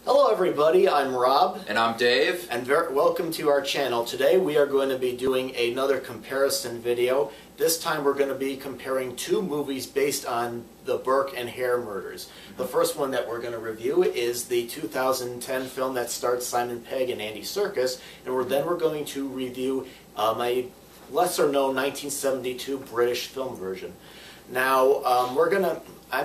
Hello everybody, I'm Rob. And I'm Dave. And welcome to our channel. Today we are going to be doing another comparison video. This time we're going to be comparing two movies based on the Burke and Hare murders. The first one that we're going to review is the 2010 film that stars Simon Pegg and Andy Serkis, and then we're going to review a lesser known 1972 British film version. Now we're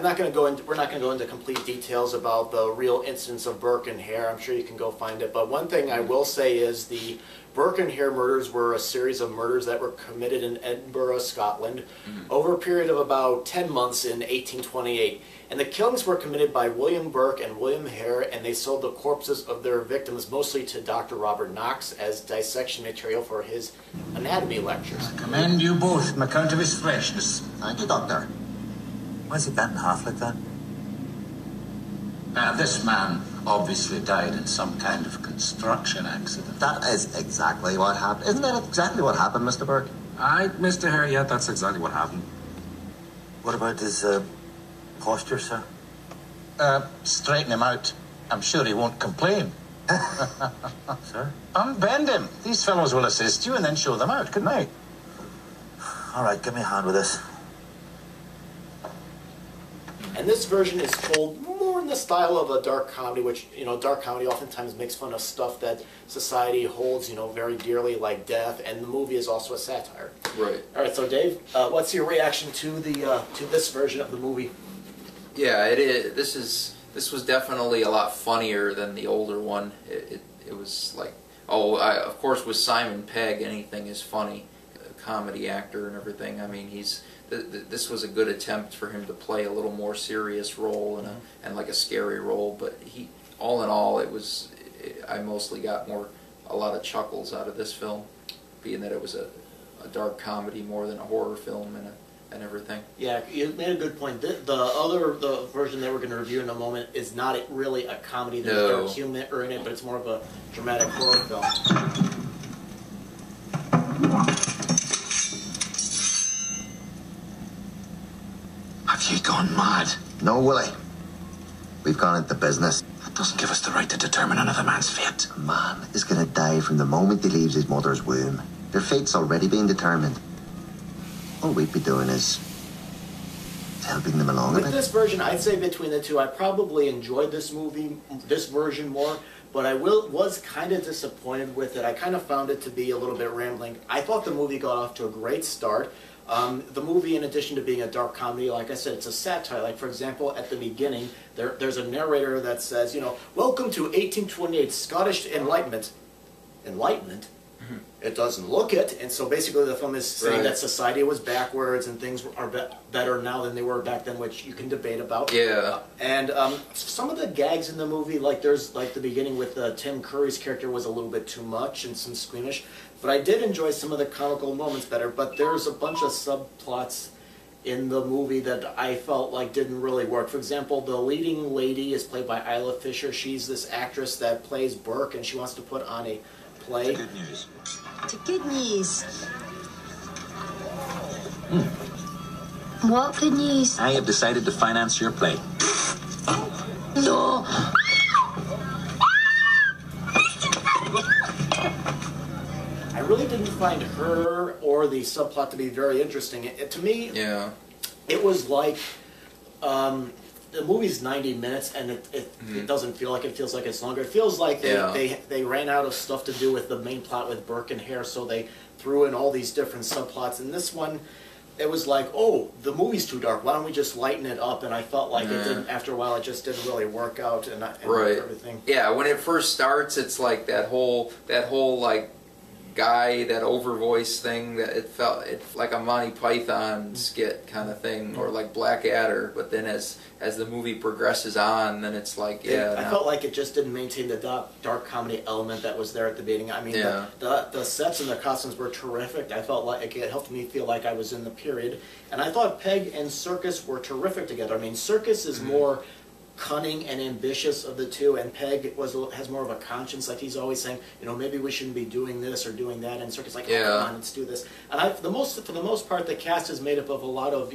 not going to go into complete details about the real incidents of Burke and Hare. I'm sure you can go find it. But one thing I will say is the Burke and Hare murders were a series of murders that were committed in Edinburgh, Scotland, over a period of about 10 months in 1828. And the killings were committed by William Burke and William Hare, and they sold the corpses of their victims mostly to Dr. Robert Knox as dissection material for his anatomy lectures. I commend you both on account of his freshness. Thank you, Doctor. Why is he bent in half like that? Now, this man obviously died in some kind of construction accident. That is exactly what happened. Isn't that exactly what happened, Mr. Burke? Aye, Mr. Hare, yeah, that's exactly what happened. What about his posture, sir? Straighten him out. I'm sure he won't complain. Sir? Unbend him. These fellows will assist you and then show them out. Good night. All right, give me a hand with this. And this version is told more in the style of a dark comedy, which, dark comedy oftentimes makes fun of stuff that society holds, very dearly, like death, and the movie is also a satire. Right. All right, so Dave, what's your reaction to this version of the movie? Yeah, it is. This was definitely a lot funnier than the older one. It was like, of course, with Simon Pegg, anything is funny. A comedy actor and everything. I mean, this was a good attempt for him to play a little more serious role and like a scary role. But all in all, I mostly got a lot of chuckles out of this film, being that it was a dark comedy more than a horror film and everything. Yeah, you made a good point. The version that we're going to review in a moment is not really a comedy. There's dark humor in it, but it's more of a dramatic horror film. Have you gone mad? No, Willie. We've gone into business. That doesn't give us the right to determine another man's fate. A man is going to die from the moment he leaves his mother's womb. Their fate's already been determined. All we'd be doing is helping them along. With this version, I'd say between the two, I probably enjoyed this version more, but I was kind of disappointed with it. I kind of found it to be a little bit rambling. I thought the movie got off to a great start. The movie, in addition to being a dark comedy, like I said, it's a satire. Like, for example, at the beginning, there's a narrator that says, welcome to 1828 Scottish Enlightenment. Enlightenment? It doesn't look it, and so basically the film is saying that society was backwards and things are better now than they were back then, which you can debate about. Yeah. And some of the gags in the movie, like the beginning with Tim Curry's character was a little bit too much and some squeamish, but I did enjoy some of the comical moments better. But there's a bunch of subplots in the movie that I felt like didn't really work. For example, the leading lady is played by Isla Fisher. She's this actress that plays Burke, and she wants to put on a play. Good news. The good news. What good news? I have decided to finance your play. No. I really didn't find her or the subplot to be very interesting. To me, it was like the movie's 90 minutes, and it doesn't feel like it. Feels like it's longer. It feels like they ran out of stuff to do with the main plot with Burke and Hare, so they threw in all these different subplots. And this one, it was like, oh, the movie's too dark. Why don't we just lighten it up? And I felt like it didn't. After a while, it just didn't really work out and everything. Yeah, when it first starts, it's like that whole like guy, that over voice thing, that it's like a Monty Python skit kind of thing, or like Blackadder. But then as the movie progresses on, then it's like I felt like it just didn't maintain the dark comedy element that was there at the beginning. I mean, the sets and the costumes were terrific. I felt like it helped me feel like I was in the period, and I thought Pegg and Serkis were terrific together. I mean, Serkis is more cunning and ambitious of the two, and Pegg has more of a conscience. Like, he's always saying, maybe we shouldn't be doing this or doing that, and Serkis like, oh, come on, let's do this. And for the most part, the cast is made up of a lot of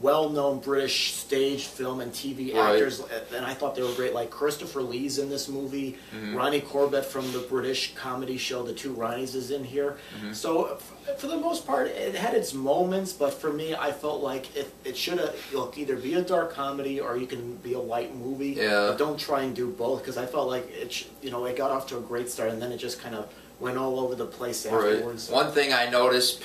well-known British stage, film, and TV actors, and I thought they were great. Like Christopher Lee's in this movie. Ronnie Corbett from the British comedy show The Two Ronnies is in here. So for the most part, it had its moments, but for me, I felt like it should have either be a dark comedy or you can be a light movie. But don't try and do both, because I felt like it got off to a great start, and then it just kind of went all over the place afterwards. One thing I noticed,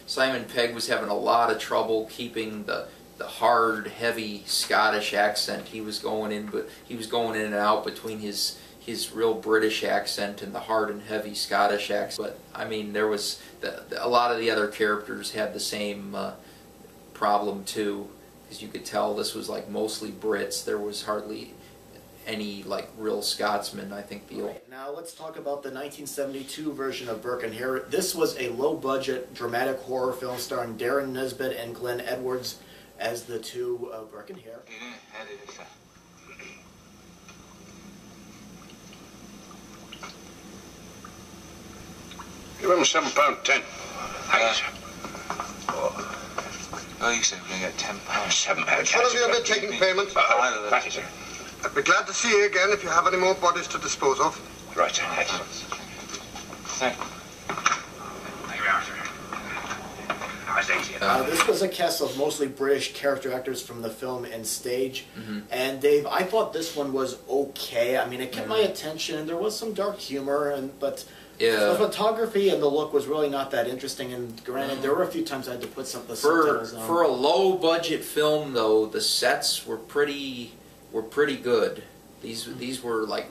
Simon Pegg was having a lot of trouble keeping the hard, heavy Scottish accent. He was going in and out between his real British accent and the hard and heavy Scottish accent. But I mean, there was a lot of the other characters had the same problem too, because you could tell this was like mostly Brits. There was hardly any like real Scotsmen. I think Now let's talk about the 1972 version of Burke and Hare. This was a low-budget dramatic horror film starring Derren, Nesbitt, and Glynn Edwards as the two Burke and Hare. Give him £7.10. Thanks. Oh, you said we're going to get £10. £7. One of you have been taking payment? Thank you, sir. I'd be glad to see you again if you have any more bodies to dispose of. Right, sir. Thank you. Thank you very much, sir. This was a cast of mostly British character actors from the film and stage. And Dave, I thought this one was okay. I mean, it kept my attention. There was some dark humor, but the photography and the look was really not that interesting. And granted, there were a few times I had to put some of the subtitles on. For a low-budget film, though, the sets were pretty good. These were like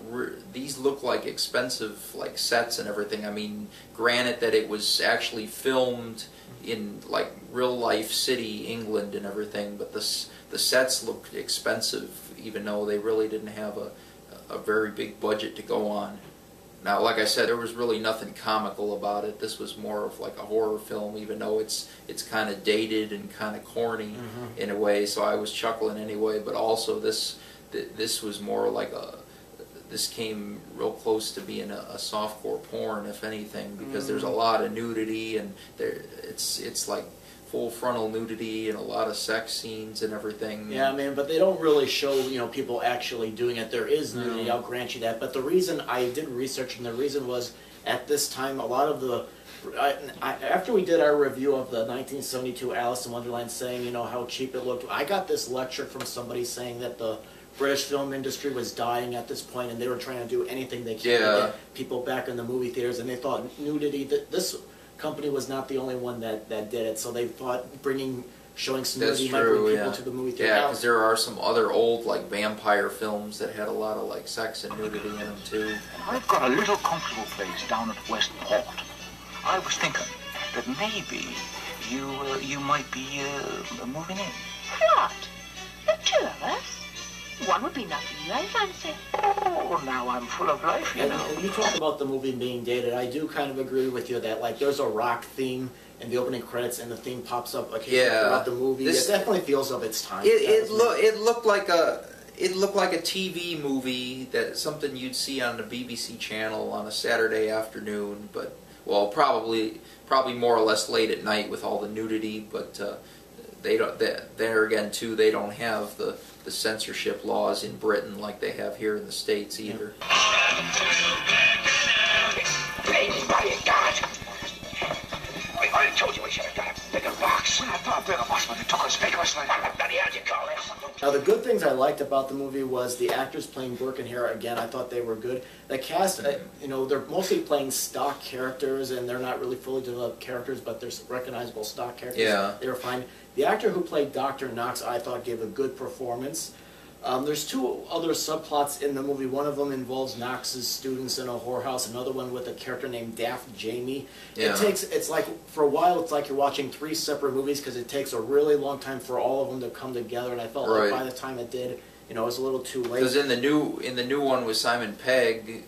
these look like expensive like sets and everything. I mean, granted that it was actually filmed in like real life city England and everything, but the sets looked expensive, even though they really didn't have a very big budget to go on. Now, like I said, there was really nothing comical about it. This was more of like a horror film, even though it's kind of dated and kind of corny in a way. So I was chuckling anyway. But also this was more like this came real close to being a softcore porn, if anything, because there's a lot of nudity and it's like full frontal nudity and a lot of sex scenes and everything. Yeah, man, but they don't really show, people actually doing it. There is nudity, I'll grant you that. But the reason I did research, and the reason was at this time, a lot of the... after we did our review of the 1972 Alice in Wonderland, saying, how cheap it looked, I got this lecture from somebody saying that the British film industry was dying at this point, and they were trying to do anything they can to get people back in the movie theaters, and they thought nudity, this company was not the only one that did it, so they thought showing some nudity might bring people to the movie theater. Yeah, because there are some other old like vampire films that had a lot of like sex and nudity in them too. I've got a little comfortable place down at Westport. I was thinking that maybe you might be moving in. What? The two of us? One would be nothing, I fancy. Oh, now I'm full of life, you know. And you talk about the movie being dated. I do kind of agree with you that like there's a rock theme in the opening credits, and the theme pops up occasionally throughout the movie. It definitely feels of its time. It looked like a TV movie, that something you'd see on the BBC channel on a Saturday afternoon, but well, probably more or less late at night with all the nudity. But they don't. There again, too, they don't have the censorship laws in Britain like they have here in the States either. I told you we should have got a bigger box. Not a bigger box, but it took us bigger. Now, the good things I liked about the movie was the actors playing Burke and Hare. Again, I thought they were good. The cast, they're mostly playing stock characters, and they're not really fully developed characters, but they're recognizable stock characters. Yeah. They were fine. The actor who played Dr. Knox, I thought, gave a good performance. There's two other subplots in the movie. One of them involves Knox's students in a whorehouse. Another one with a character named Daft Jamie. Yeah. It's like, for a while, it's like you're watching three separate movies because it takes a really long time for all of them to come together. And I felt like by the time it did, it was a little too late. Because in the new one with Simon Pegg,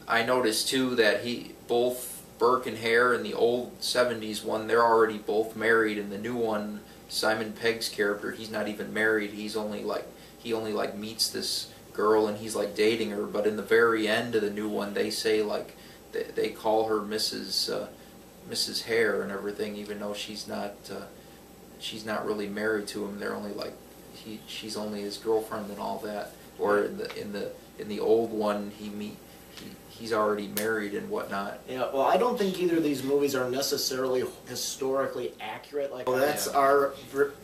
I noticed too that both Burke and Hare in the old '70s one, they're already both married. In the new one, Simon Pegg's character, he's not even married. He only meets this girl and he's like dating her. But in the very end of the new one, they say like they call her Mrs. Hare and everything, even though she's not she's not really married to him. They're only like she's only his girlfriend and all that. Or in the old one, he's already married and whatnot. Yeah, well, I don't think either of these movies are necessarily historically accurate. Well, that's our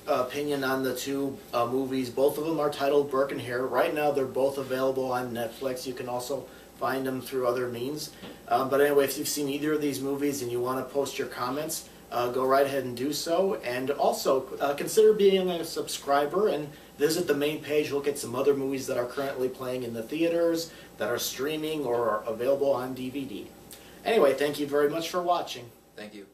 opinion on the two movies. Both of them are titled Burke and Hare. Right now, they're both available on Netflix. You can also find them through other means. But anyway, if you've seen either of these movies and you want to post your comments, go right ahead and do so. And also, consider being a subscriber and visit the main page. Look at some other movies that are currently playing in the theaters, that are streaming or are available on DVD. Anyway, thank you very much for watching. Thank you.